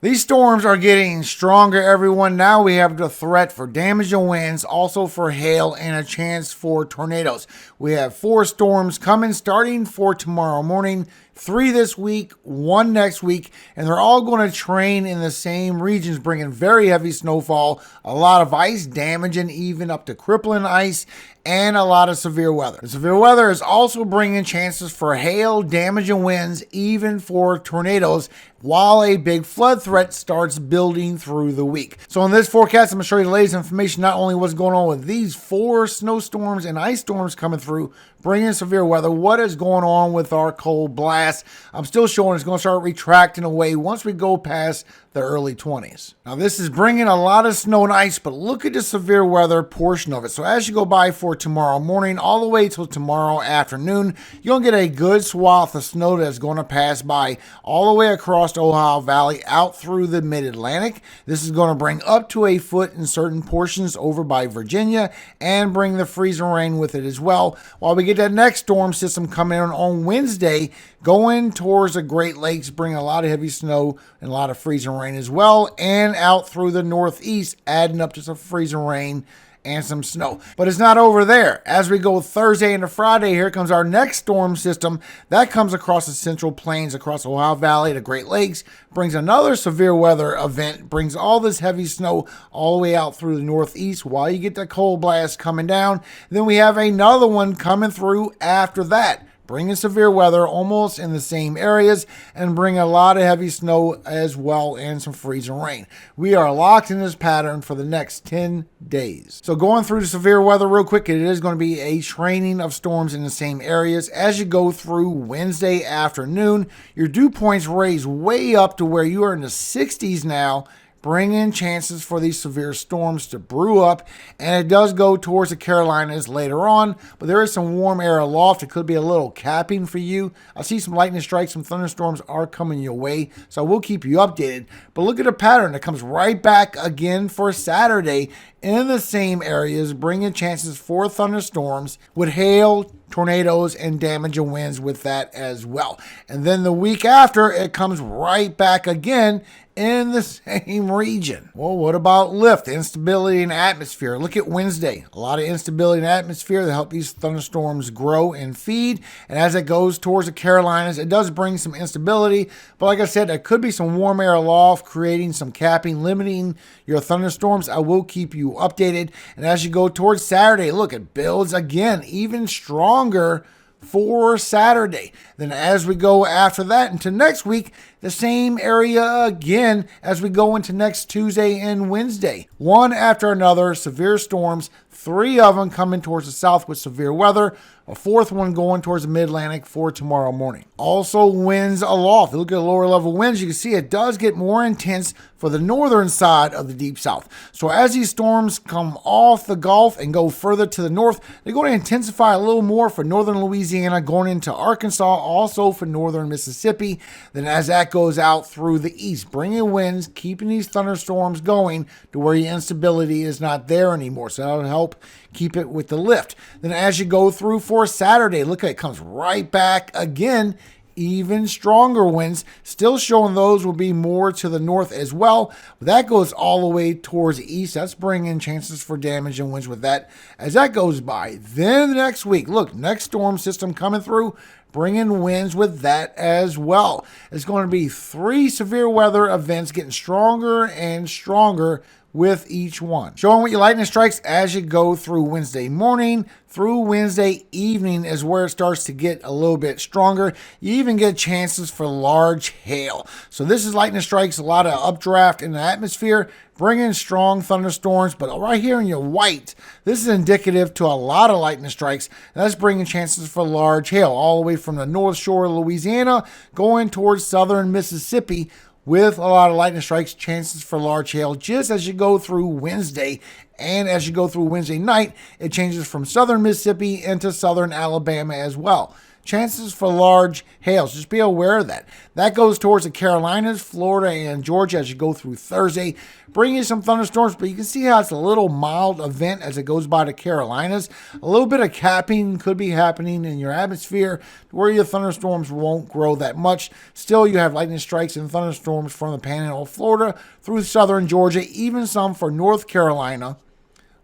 These storms are getting stronger, everyone. Now we have the threat for damage and winds, also for hail and a chance for tornadoes. We have 4 storms coming starting for tomorrow morning, 3 this week, 1 next week, and they're all going to train in the same regions, bringing very heavy snowfall, a lot of ice, damaging even up to crippling ice, and a lot of severe weather. The severe weather is also bringing chances for hail, damage, and winds, even for tornadoes, while a big flood threat starts building through the week. So in this forecast, I'm going to show you the latest information, not only what's going on with these 4 snowstorms and ice storms coming through, bringing severe weather, what is going on with our cold blast. I'm still showing it's going to start retracting away once we go past the early 20s. Now this is bringing a lot of snow and ice, but look at the severe weather portion of it. So as you go by for tomorrow morning, all the way till tomorrow afternoon, you'll get a good swath of snow that's going to pass by all the way across the Ohio Valley out through the mid-Atlantic. This is going to bring up to a foot in certain portions over by Virginia and bring the freezing rain with it as well. While we get that next storm system coming in on Wednesday, going towards the Great Lakes, bring a lot of heavy snow and a lot of freezing rain as well, and out through the northeast, adding up to some freezing rain and some snow. But it's not over there. As we go Thursday into Friday, here comes our next storm system that comes across the central plains, across the Ohio Valley, the Great Lakes, brings another severe weather event, brings all this heavy snow all the way out through the northeast while you get that cold blast coming down. Then we have another one coming through after that, bringing severe weather almost in the same areas and bring a lot of heavy snow as well and some freezing rain. We are locked in this pattern for the next 10 days. So going through the severe weather real quick, it is going to be a training of storms in the same areas. As you go through Wednesday afternoon, your dew points raise way up to where you are in the 60s now, bring in chances for these severe storms to brew up, and it does go towards the Carolinas later on, but there is some warm air aloft. It could be a little capping for you. I see some lightning strikes, some thunderstorms are coming your way, so we'll keep you updated. But look at the pattern that comes right back again for Saturday in the same areas, bringing chances for thunderstorms with hail, tornadoes, and damage and winds with that as well. And then the week after, it comes right back again in the same region. Well, what about lift, instability in atmosphere? Look at Wednesday. A lot of instability in atmosphere that help these thunderstorms grow and feed. And as it goes towards the Carolinas, it does bring some instability. But like I said, there could be some warm air aloft, creating some capping, limiting your thunderstorms. I will keep you updated. And as you go towards Saturday, look, it builds again, even stronger for Saturday. Then as we go after that into next week, the same area again as we go into next Tuesday and Wednesday. One after another, severe storms, 3 of them coming towards the south with severe weather, a 4th one going towards the mid-Atlantic for tomorrow morning. Also winds aloft. Look at the lower level winds. You can see it does get more intense for the northern side of the deep south. So as these storms come off the Gulf and go further to the north, they're going to intensify a little more for northern Louisiana, going into Arkansas, also for northern Mississippi. Then as that goes out through the east, bringing winds, keeping these thunderstorms going to where your instability is not there anymore. So that'll help keep it with the lift. Then as you go through for Saturday, look at it, comes right back again. Even stronger winds, still showing those will be more to the north as well. But that goes all the way towards the east. That's bringing chances for damage and winds with that as that goes by. Then the next week, look, next storm system coming through, bringing winds with that as well. It's going to be 3 severe weather events getting stronger and stronger with each one. Showing what your lightning strikes as you go through Wednesday morning through Wednesday evening is where it starts to get a little bit stronger. You even get chances for large hail. So this is lightning strikes, a lot of updraft in the atmosphere, bringing strong thunderstorms. But right here in your white, this is indicative to a lot of lightning strikes. And that's bringing chances for large hail all the way from the north shore of Louisiana going towards southern Mississippi, with a lot of lightning strikes, chances for large hail just as you go through Wednesday. And as you go through Wednesday night, it changes from southern Mississippi into southern Alabama as well. chances for large hails. Just be aware of that. That goes towards the Carolinas, Florida, and Georgia as you go through Thursday. Bring you some thunderstorms, but you can see how it's a little mild event as it goes by the Carolinas. A little bit of capping could be happening in your atmosphere where your thunderstorms won't grow that much. Still, you have lightning strikes and thunderstorms from the Panhandle of Florida through southern Georgia, even some for North Carolina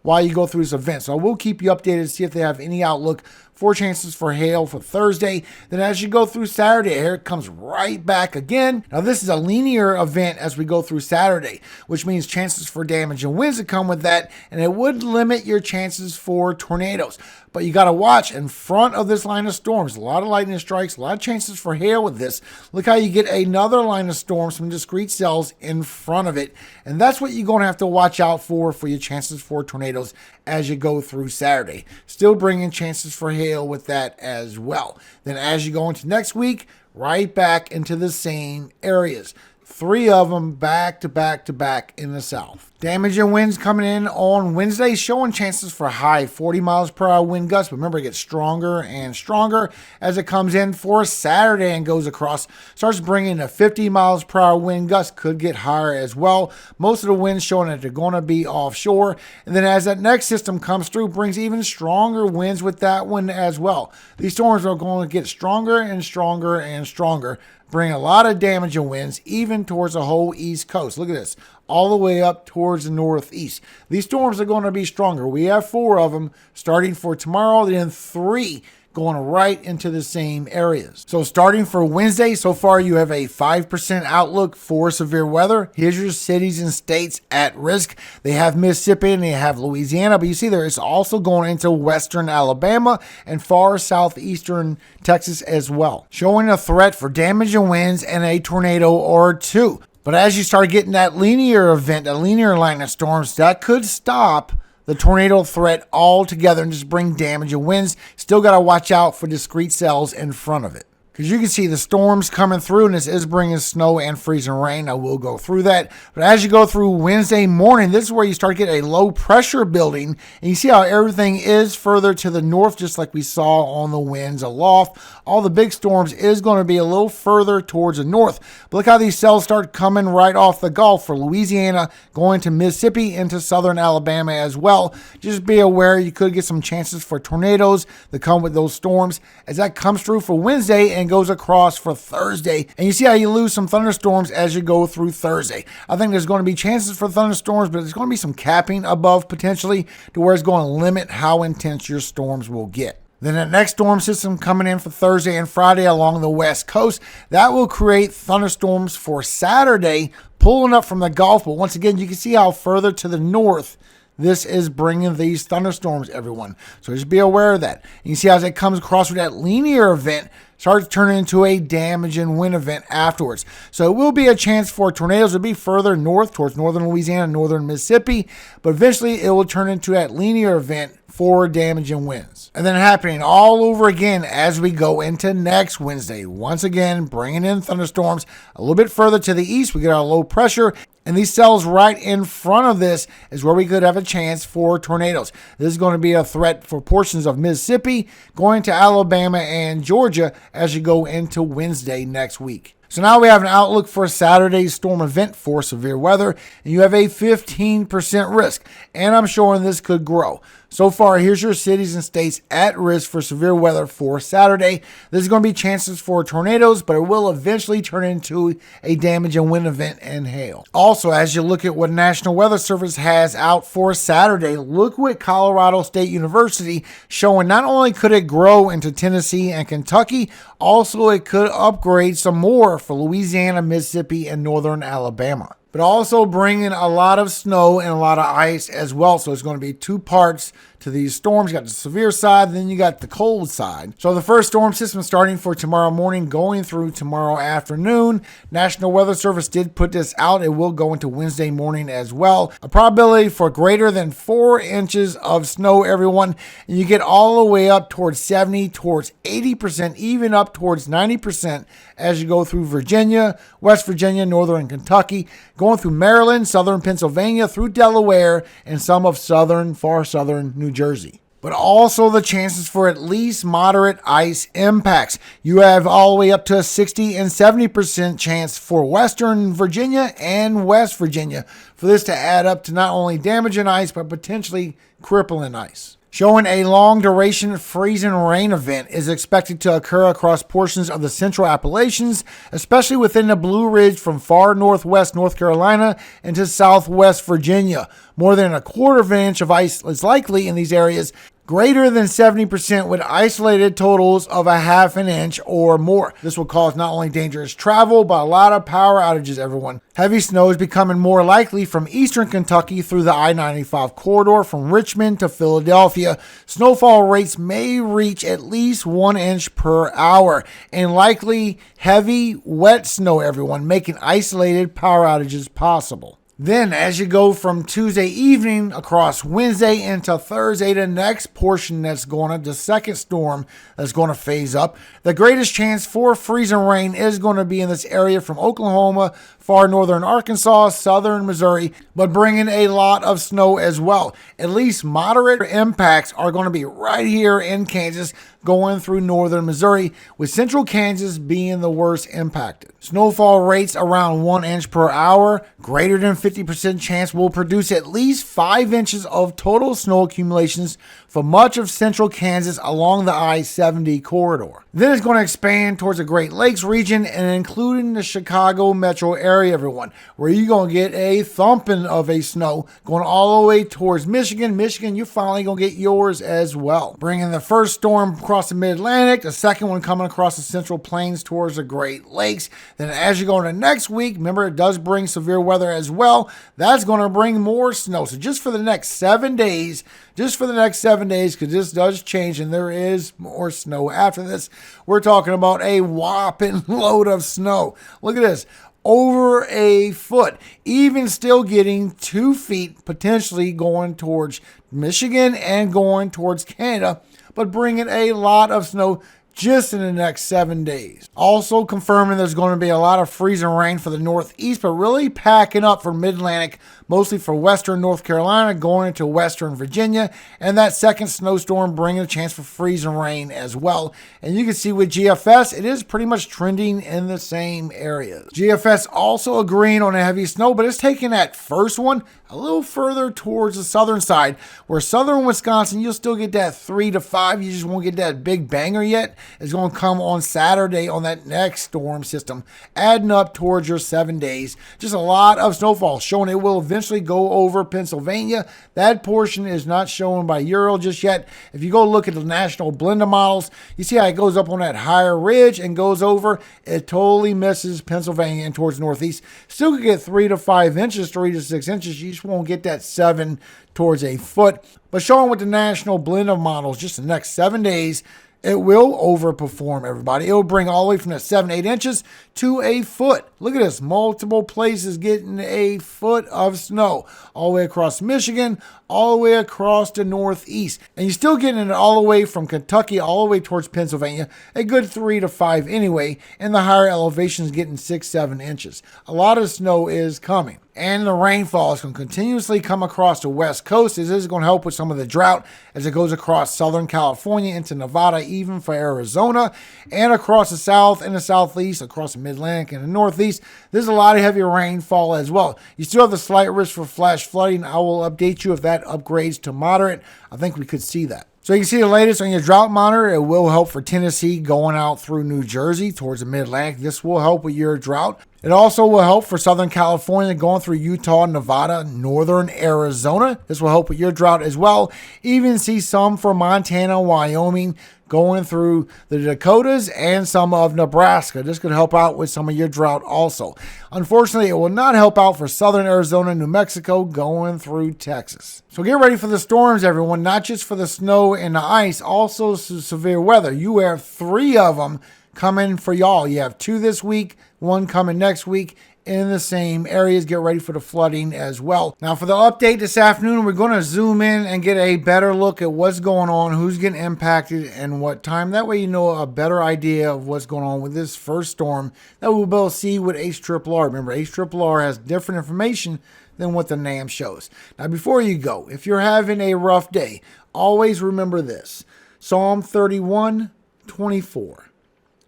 while you go through this event. So we'll keep you updated to see if they have any outlook for chances for hail for Thursday. Then as you go through Saturday, here it comes right back again. Now this is a linear event as we go through Saturday, which means chances for damage and winds that come with that, and it would limit your chances for tornadoes. But you got to watch in front of this line of storms. A lot of lightning strikes, a lot of chances for hail with this. Look how you get another line of storms, some discrete cells in front of it. And that's what you're going to have to watch out for your chances for tornadoes as you go through Saturday. Still bringing chances for hail with that as well. Then as you go into next week, right back into the same areas. 3 of them back to back to back in the south. Damage and winds coming in on Wednesday, showing chances for high 40 miles per hour wind gusts. But remember, it gets stronger and stronger as it comes in for Saturday and goes across. Starts bringing a 50 miles per hour wind gust. Could get higher as well. Most of the winds showing that they're going to be offshore. And then as that next system comes through, brings even stronger winds with that one as well. These storms are going to get stronger and stronger and stronger. Bring a lot of damage and winds, even towards the whole East Coast. Look at this, all the way up towards the Northeast. These storms are going to be stronger. We have 4 of them starting for tomorrow, then 3 going right into the same areas. So starting for Wednesday, so far you have a 5% outlook for severe weather. Here's your cities and states at risk. They have Mississippi and they have Louisiana, but you see there it's also going into western Alabama and far southeastern Texas as well, showing a threat for damage and winds and a tornado or 2. But as you start getting that linear event, a linear line of storms, that could stop the tornado threat altogether and just bring damage and winds. Still got to watch out for discrete cells in front of it. Because you can see the storms coming through, and this is bringing snow and freezing rain. I will go through that. But as you go through Wednesday morning, this is where you start getting a low pressure building. And you see how everything is further to the north, just like we saw on the winds aloft. All the big storms is going to be a little further towards the north. But look how these cells start coming right off the Gulf for Louisiana, going to Mississippi, into southern Alabama as well. Just be aware you could get some chances for tornadoes that come with those storms as that comes through for Wednesday and goes across for Thursday. And you see how you lose some thunderstorms as you go through Thursday. I think there's going to be chances for thunderstorms, but there's going to be some capping above potentially to where it's going to limit how intense your storms will get. Then the next storm system coming in for Thursday and Friday along the west coast, that will create thunderstorms for Saturday, pulling up from the Gulf. But once again, you can see how further to the north this is bringing these thunderstorms, everyone. So just be aware of that. And you see how it comes across with that linear event, starts turning into a damage and wind event afterwards. So it will be a chance for tornadoes to be further north towards northern Louisiana, northern Mississippi, but eventually it will turn into that linear event for damage and winds. And then happening all over again as we go into next Wednesday. Once again, bringing in thunderstorms a little bit further to the east. We get our low pressure. And these cells right in front of this is where we could have a chance for tornadoes. This is going to be a threat for portions of Mississippi, going to Alabama and Georgia as you go into Wednesday next week. So now we have an outlook for Saturday's storm event for severe weather, and you have a 15% risk. And I'm showing this could grow. So far, here's your cities and states at risk for severe weather for Saturday. There's going to be chances for tornadoes, but it will eventually turn into a damage and wind event and hail. Also, as you look at what National Weather Service has out for Saturday, look what Colorado State University showing. Not only could it grow into Tennessee and Kentucky, also it could upgrade some more for Louisiana, Mississippi, and northern Alabama. But also bringing a lot of snow and a lot of ice as well. So it's going to be 2 parts to these storms. You got the severe side, then you got the cold side. So the first storm system starting for tomorrow morning, going through tomorrow afternoon. National Weather Service did put this out. It will go into Wednesday morning as well. A probability for greater than 4 inches of snow, everyone. And you get all the way up towards 70, towards 80%, even up towards 90% as you go through Virginia, West Virginia, northern Kentucky, going through Maryland, southern Pennsylvania, through Delaware, and some of far southern New Jersey. but also the chances for at least moderate ice impacts. You have all the way up to a 60 and 70% chance for western Virginia and West Virginia for this to add up to not only damaging ice, but potentially crippling ice. Showing a long duration freezing rain event is expected to occur across portions of the central Appalachians, especially within the Blue Ridge from far northwest North Carolina into southwest Virginia. More than a quarter of an inch of ice is likely in these areas, greater than 70% with isolated totals of a half an inch or more. This will cause not only dangerous travel, but a lot of power outages, everyone. Heavy snow is becoming more likely from eastern Kentucky through the I-95 corridor from Richmond to Philadelphia. Snowfall rates may reach at least 1 inch per hour, and likely heavy, wet snow, everyone, making isolated power outages possible. Then, as you go from Tuesday evening across Wednesday into Thursday, the next portion the second storm that's going to phase up, the greatest chance for freezing rain is going to be in this area from Oklahoma, far northern Arkansas, southern Missouri, but bringing a lot of snow as well. At least moderate impacts are going to be right here in Kansas, going through northern Missouri, with central Kansas being the worst impacted. Snowfall rates around 1 inch per hour, greater than 50% chance will produce at least 5 inches of total snow accumulations for much of central Kansas along the I-70 corridor. Then it's going to expand towards the Great Lakes region and including the Chicago metro area, everyone, where you're going to get a thumping of a snow going all the way towards Michigan. Michigan, you're finally going to get yours as well. Bringing the first storm across the mid-Atlantic, the second one coming across the central plains towards the Great Lakes. Then as you go into next week, remember it does bring severe weather as well. That's going to bring more snow. So just for the next 7 days, because this does change and there is more snow after this, we're talking about a whopping load of snow. Look at this. Over a foot, even still getting 2 feet, potentially going towards Michigan and going towards Canada, but bringing a lot of snow just in the next 7 days. Also confirming there's going to be a lot of freezing rain for the Northeast, but really packing up for Mid-Atlantic, mostly for western North Carolina, going into western Virginia, and that second snowstorm bringing a chance for freezing rain as well. And you can see with GFS, it is pretty much trending in the same areas. GFS also agreeing on a heavy snow, but it's taking that first one a little further towards the southern side, where southern Wisconsin, you'll still get that 3 to 5. You just won't get that big banger yet. It's going to come on Saturday on that next storm system, adding up towards your 7 days. Just a lot of snowfall, showing it will eventually go over Pennsylvania. That portion is not shown by Euro just yet. If you go look at the national blender models, you see how it goes up on that higher ridge and goes over. It totally misses Pennsylvania and towards the northeast. Still could get 3 to 5 inches, 3 to 6 inches. You just won't get that 7 towards a foot. But showing with the national blender models, just the next 7 days, it will overperform everybody. It will bring all the way from that 7, 8 inches to a foot. Look at this. Multiple places getting a foot of snow. All the way across Michigan, all the way across the Northeast. And you're still getting it all the way from Kentucky, all the way towards Pennsylvania. A good 3 to 5 anyway. And the higher elevations getting 6, 7 inches. A lot of snow is coming. And the rainfall is going to continuously come across the west coast. This is going to help with some of the drought as it goes across Southern California into Nevada, even for Arizona, and across the south and the southeast, across the Mid-Atlantic and the northeast. There's a lot of heavy rainfall as well. You still have the slight risk for flash flooding. I will update you if that upgrades to moderate. I think we could see that. So you can see the latest on your drought monitor. It will help for Tennessee going out through New Jersey towards the Mid-Atlantic. This will help with your drought. It also will help for Southern California going through Utah, Nevada, northern Arizona. This will help with your drought as well. Even see some for Montana, Wyoming, going through the Dakotas and some of Nebraska. This could help out with some of your drought also. Unfortunately, it will not help out for southern Arizona, New Mexico, going through Texas. So get ready for the storms, everyone, not just for the snow and the ice, also severe weather. You have 3 of them coming for y'all. You have 2 this week, 1 coming next week, in the same areas. Get ready for the flooding as well. Now for the update this afternoon, we're going to zoom in and get a better look at what's going on, who's getting impacted, and what time. That way you know a better idea of what's going on with this first storm that we'll be able to see with HRRR. Remember, HRRR has different information than what the NAM shows. Now before you go, if you're having a rough day, always remember this. Psalm 31:24.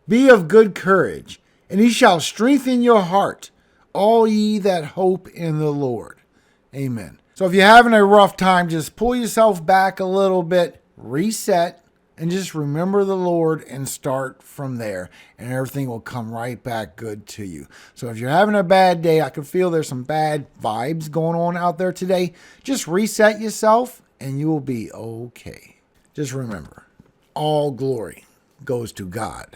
Be of good courage, and he shall strengthen your heart, all ye that hope in the Lord. Amen. So if you're having a rough time, just pull yourself back a little bit, reset, and just remember the Lord and start from there. And everything will come right back good to you. So if you're having a bad day, I can feel there's some bad vibes going on out there today. Just reset yourself and you will be okay. Just remember, all glory goes to God,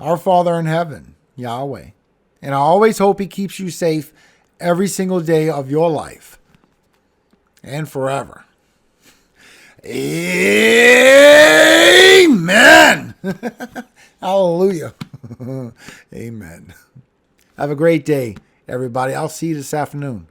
our Father in heaven, Yahweh. And I always hope he keeps you safe every single day of your life and forever. Amen. Hallelujah. Amen. Have a great day, everybody. I'll see you this afternoon.